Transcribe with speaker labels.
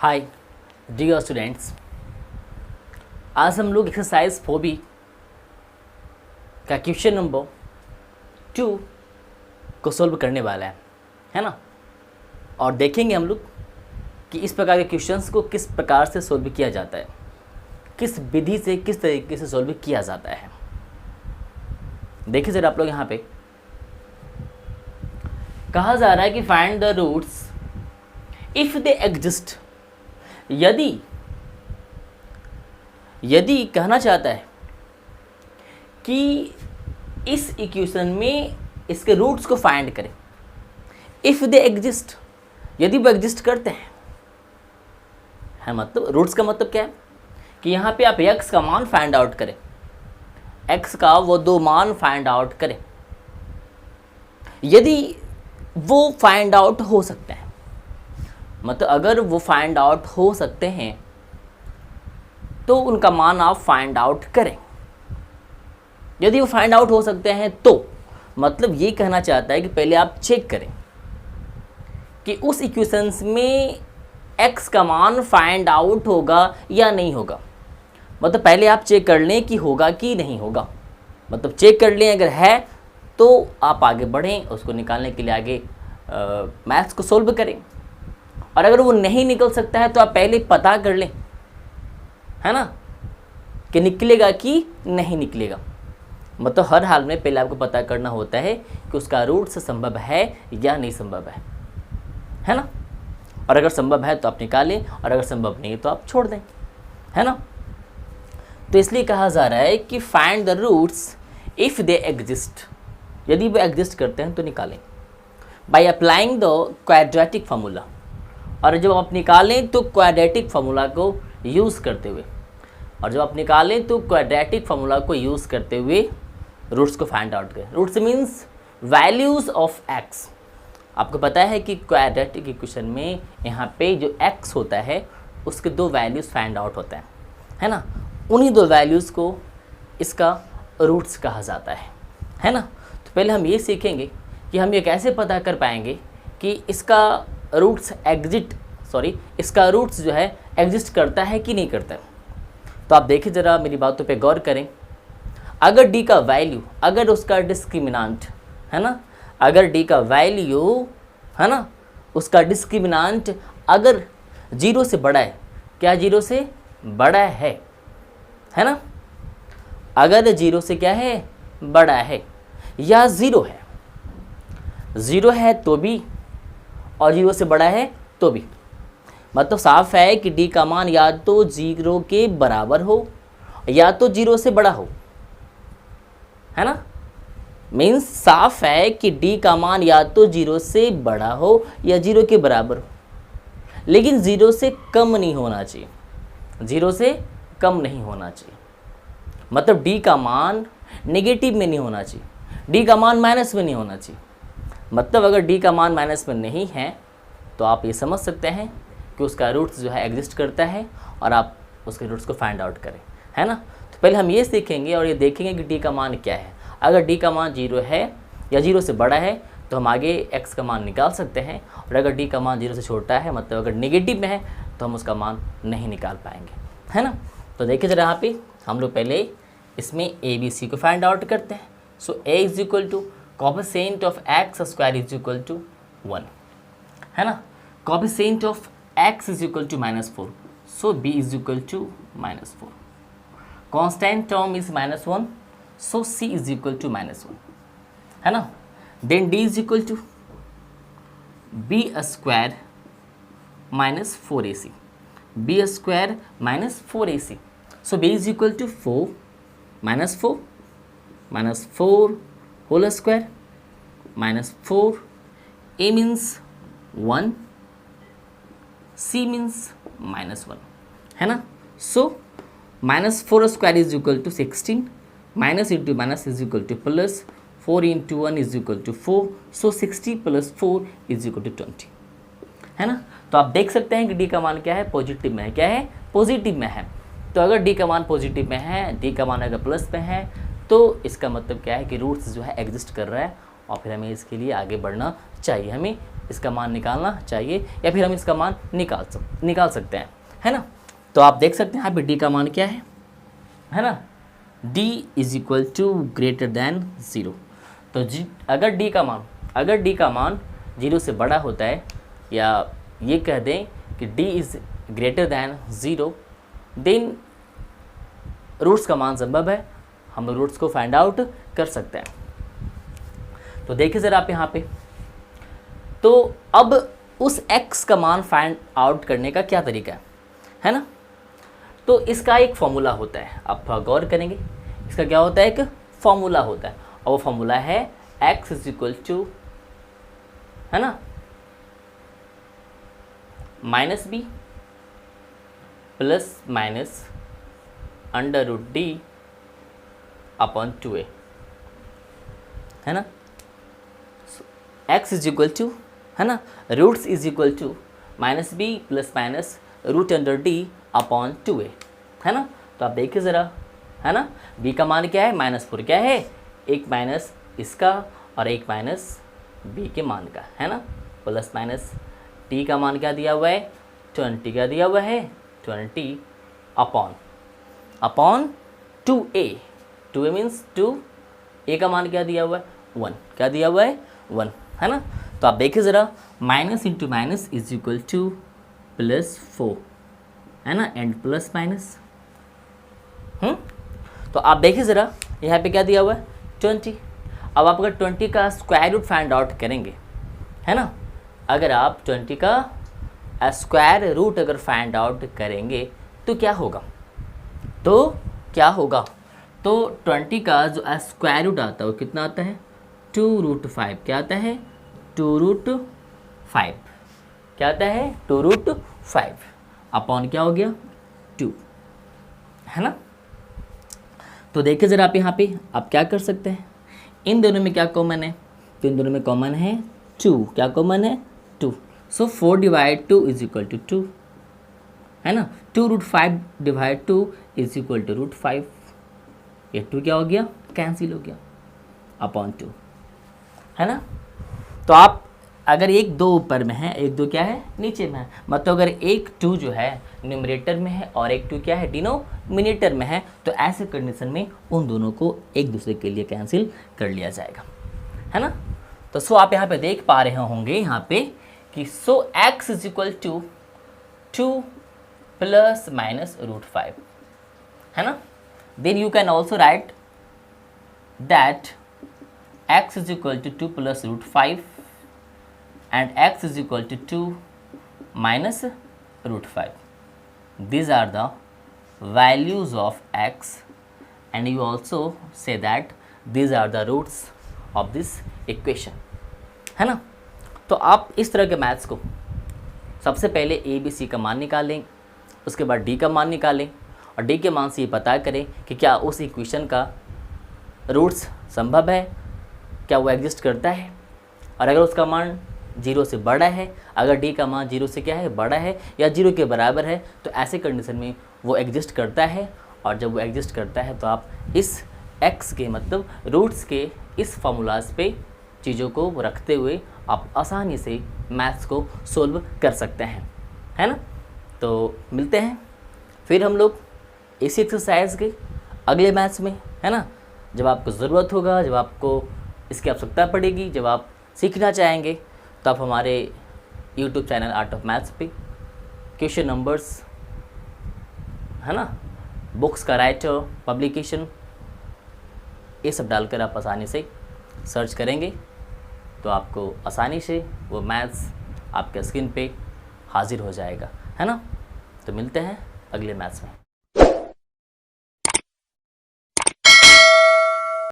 Speaker 1: Hi dear students, आज हम लोग एक्सरसाइज 4B का क्वेश्चन नंबर 2 को सोल्व करने वाला है ना। और देखेंगे हम लोग कि इस प्रकार के क्वेश्चंस को किस प्रकार से सोल्व किया जाता है, किस विधि से, किस तरीके से सोल्व किया जाता है। देखिए जरा आप लोग, यहाँ पे कहा जा रहा है कि find the roots if they exist. यदि कहना चाहता है कि इस इक्वेशन में इसके रूट्स को फाइंड करें। इफ दे एग्जिस्ट, यदि वो एग्जिस्ट करते हैं, मतलब रूट्स का मतलब क्या है कि यहाँ पे आप x का मान फाइंड आउट करें, x का वो दो मान फाइंड आउट करें। यदि वो फाइंड आउट हो सकते हैं, मतलब अगर वो फाइंड आउट हो सकते हैं तो उनका मान आप फाइंड आउट करें। यदि वो फाइंड आउट हो सकते हैं तो मतलब ये कहना चाहता है कि पहले आप चेक करें कि उस इक्वेशंस में x का मान फाइंड आउट होगा या नहीं होगा। मतलब पहले आप चेक कर लें कि होगा कि नहीं होगा। मतलब चेक कर लें, अगर है तो आप आगे बढ़ें, उसको निकालने के लिए आगे मैथ्स को सोल्व करें। और अगर वो नहीं निकल सकता है तो आप पहले पता कर लें, है ना, कि निकलेगा कि नहीं निकलेगा। मतलब हर हाल में पहले आपको पता करना होता है कि उसका रूट्स संभव है या नहीं संभव है ना। और अगर संभव है तो आप निकालें, और अगर संभव नहीं है तो आप छोड़ दें, है ना। तो इसलिए कहा जा रहा है कि find the roots if they exist. यदि वो एग्जिस्ट करते हैं तो निकालें by applying the quadratic formula. और जब आप निकालें तो क्वाड्रेटिक फार्मूला को यूज़ करते हुए, और जब आप निकालें तो क्वाड्रेटिक फार्मूला को यूज़ करते हुए रूट्स को फाइंड आउट करें। Roots means values of x. आपको पता है कि क्वाड्रेटिक इक्वेशन में यहाँ पे जो एक्स होता है उसके दो वैल्यूज़ फाइंड आउट होते हैं, है ना। उन्हीं दो वैल्यूज़ को इसका रूट्स कहा जाता है ना। तो पहले हम ये सीखेंगे कि हम ये कैसे पता कर पाएंगे कि इसका इसका रूट्स जो है एग्जिस्ट करता है कि नहीं करता। तो आप देखिए ज़रा, मेरी बातों पे गौर करें। अगर d का वैल्यू, अगर उसका डिस्क्रिमिनांट, है ना, अगर d का वैल्यू, है ना, उसका डिस्क्रिमिनांट अगर 0 से बड़ा है, क्या 0 से बड़ा है ना, अगर 0 से क्या है, बड़ा है, या 0 है, 0 है तो भी और 0 से बड़ा है तो भी, मतलब साफ है कि d का मान या तो 0 के बराबर हो या तो 0 से बड़ा हो, है ना। मीन्स साफ है कि d का मान या तो 0 से बड़ा हो या 0 के बराबर हो, लेकिन 0 से कम नहीं होना चाहिए, 0 से कम नहीं होना चाहिए। मतलब d का मान नेगेटिव में नहीं होना चाहिए, d का मान माइनस में नहीं होना चाहिए। मतलब अगर d का मान माइनस में नहीं है तो आप ये समझ सकते हैं कि उसका रूट्स जो है एग्जिस्ट करता है, और आप उसके रूट्स को फाइंड आउट करें, है ना। तो पहले हम ये सीखेंगे और ये देखेंगे कि d का मान क्या है। अगर d का मान 0 है या 0 से बड़ा है तो हम आगे x का मान निकाल सकते हैं, और अगर d का मान 0 से छोटा है, मतलब अगर नेगेटिव में है, तो हम उसका मान नहीं निकाल पाएंगे, है ना। तो देखिए जरा, यहाँ पे हम लोग पहले इसमें a b c को फाइंड आउट करते हैं। So a is equal to coefficient of x square is equal to 1, है ना। Coefficient of x is equal to -4, so b is equal to -4। Constant term is -1, so c is equal to -1, है ना। Then d is equal to b square -4ac, b square -4ac, so b is equal to 4 -4 whole square -4, a means 1, c means -1, है ना। So -4 square is equal to 16, minus into minus is equal to plus, 4 into 1 is equal to 4, so 60 + 4 is equal to 20, है ना। तो आप देख सकते हैं कि d का मान क्या है, पॉजिटिव में है। क्या है, पॉजिटिव में है। तो अगर d का मान पॉजिटिव में है, d का मान अगर प्लस में है, तो इसका मतलब क्या है कि रूट्स जो है एग्जिस्ट कर रहा है, और फिर हमें इसके लिए आगे बढ़ना चाहिए, हमें इसका मान निकालना चाहिए या फिर हम इसका मान निकाल सकते हैं, है ना। तो आप देख सकते हैं यहाँ पे डी का मान क्या है ना, D is equal to greater than 0। तो अगर डी का मान 0 से बड़ा होता है, या ये कह दें कि d is greater than 0, then roots का मान संभव है, हम रूट्स को फाइंड आउट कर सकते हैं। तो देखिए ज़रा आप यहाँ पे, तो अब उस x का मान फाइंड आउट करने का क्या तरीका है ना। तो इसका एक फॉर्मूला होता है, आप थोड़ा गौर करेंगे, इसका क्या होता है, एक फॉर्मूला होता है, और वो फॉर्मूला है x इज इक्वल टू, है ना, minus B plus minus under root D upon 2a, है ना। x इज इक्वल टू, है ना, roots is equal to minus B plus minus root under D upon 2a, है ना। तो आप देखिए ज़रा, है ना, b का मान क्या है, -4 क्या है, एक माइनस इसका और एक माइनस b के मान का, है ना, प्लस माइनस t का मान क्या दिया हुआ है, 20 क्या दिया हुआ है, 20 upon 2a, 2a means 2, a का मान क्या दिया हुआ है, 1, क्या दिया हुआ है, 1, है ना। तो आप देखिए ज़रा, minus into minus is equal to +4, है ना, एंड प्लस माइनस, तो आप देखिए ज़रा यहाँ पे क्या दिया हुआ है, 20। अब आप अगर 20 का स्क्वायर रूट फाइंड आउट करेंगे, है ना, अगर आप 20 का स्क्वायर रूट अगर फाइंड आउट करेंगे तो क्या होगा, तो 20 का जो स्क्वायर रूट आता है वो कितना आता है, 2√5, क्या आता है, 2√5, क्या आता है, 2√5 अपॉन क्या हो गया, 2, है ना। तो देखिए ज़रा आप यहाँ पे आप क्या कर सकते हैं, इन दोनों में क्या कॉमन है, तो इन दोनों में कॉमन है 2, क्या कॉमन है, 2, सो 4 डिवाइड 2 इज इक्वल टू 2, है ना, 2√5 डिवाइड 2 इज इक्वल टू √5, ये 2 क्या हो गया, कैंसिल हो गया अपॉन 2, है ना। तो आप अगर 1 2 ऊपर में है, 1 2 क्या है, नीचे में है, मतलब अगर 1 2 जो है न्यूमरेटर में है और 1 2 क्या है, डिनोमिनेटर में है, तो ऐसे कंडीशन में उन दोनों को एक दूसरे के लिए कैंसिल कर लिया जाएगा, है ना। तो सो आप यहाँ पे देख पा रहे होंगे यहाँ पे कि so x is equal to 2 plus minus √5, है ना। Then you can also write that x is equal to 2 plus √5 and x is equal to 2 minus √5. These are the values of x, and you also say that these are the roots of this equation, है ना। तो आप इस तरह के maths को सबसे पहले a b c का मान निकालें, उसके बाद d का मान निकालें और d के मान से ये पता करें कि क्या उस इक्वेशन का रूट्स संभव है, क्या वो एग्जिस्ट करता है, और अगर उसका मान 0 से बड़ा है, अगर d का मान 0 से क्या है, बड़ा है या 0 के बराबर है, तो ऐसे कंडीशन में वो एग्जिस्ट करता है। और जब वो एग्जिस्ट करता है तो आप इस x के मतलब रूट्स के इस फार्मूलाज पे चीज़ों को रखते हुए आप आसानी से मैथ्स को सोल्व कर सकते हैं, है ना। तो मिलते हैं फिर हम लोग इसी एक्सरसाइज के अगले मैथ्स में, है ना, जब आपको ज़रूरत होगा, जब आपको इसकी आवश्यकता पड़ेगी, जब आप सीखना चाहेंगे, तो आप हमारे YouTube channel art of maths पे क्वेश्चन नंबर्स, है ना, बुक्स का राइटर, पब्लिकेशन, ये सब डालकर आप आसानी से सर्च करेंगे तो आपको आसानी से वो मैथ्स आपके स्क्रीन पे हाजिर हो जाएगा, है ना। तो मिलते हैं अगले मैथ्स में।